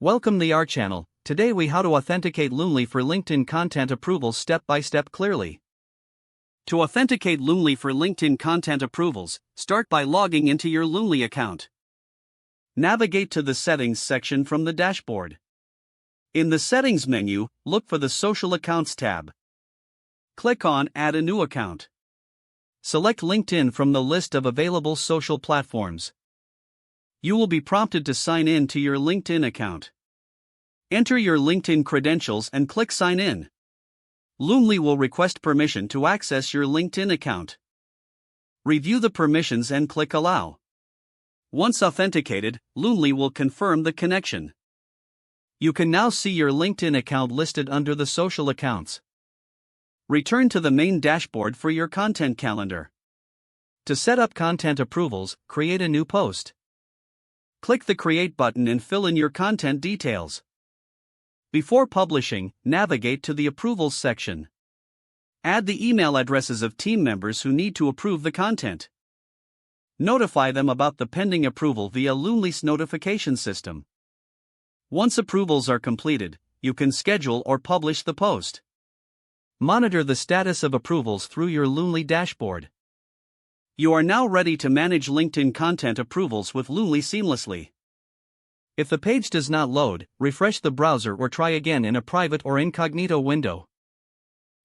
Welcome to our channel. Today we how to authenticate Loomly for LinkedIn content approvals step by step clearly. To authenticate Loomly for LinkedIn content approvals, start by logging into your Loomly account. Navigate to the Settings section from the dashboard. In the Settings menu, look for the Social Accounts tab. Click on Add a new account. Select LinkedIn from the list of available social platforms. You will be prompted to sign in to your LinkedIn account. Enter your LinkedIn credentials and click Sign In. Loomly will request permission to access your LinkedIn account. Review the permissions and click Allow. Once authenticated, Loomly will confirm the connection. You can now see your LinkedIn account listed under the social accounts. Return to the main dashboard for your content calendar. To set up content approvals, create a new post. Click the Create button and fill in your content details. Before publishing, navigate to the Approvals section. Add the email addresses of team members who need to approve the content. Notify them about the pending approval via Loomly's notification system. Once approvals are completed, you can schedule or publish the post. Monitor the status of approvals through your Loomly dashboard. You are now ready to manage LinkedIn content approvals with Loomly seamlessly. If the page does not load, refresh the browser or try again in a private or incognito window.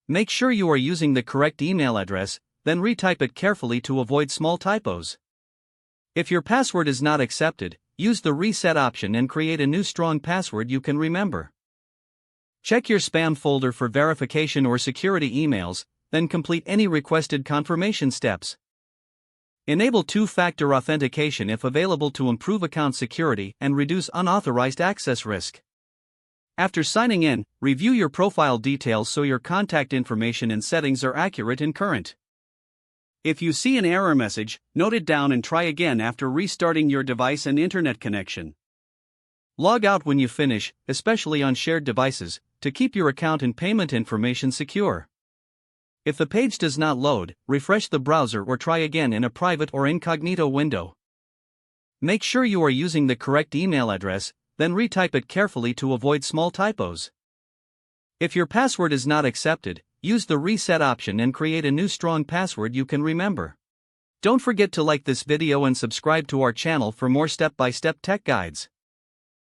Make sure you are using the correct email address, then retype it carefully to avoid small typos. If your password is not accepted, use the reset option and create a new strong password you can remember. Check your spam folder for verification or security emails, then complete any requested confirmation steps. Enable two-factor authentication if available to improve account security and reduce unauthorized access risk. After signing in, review your profile details so your contact information and settings are accurate and current. If you see an error message, note it down and try again after restarting your device and internet connection. Log out when you finish, especially on shared devices, to keep your account and payment information secure. If the page does not load, refresh the browser or try again in a private or incognito window. Make sure you are using the correct email address, then retype it carefully to avoid small typos. If your password is not accepted, use the reset option and create a new strong password you can remember. Don't forget to like this video and subscribe to our channel for more step-by-step tech guides.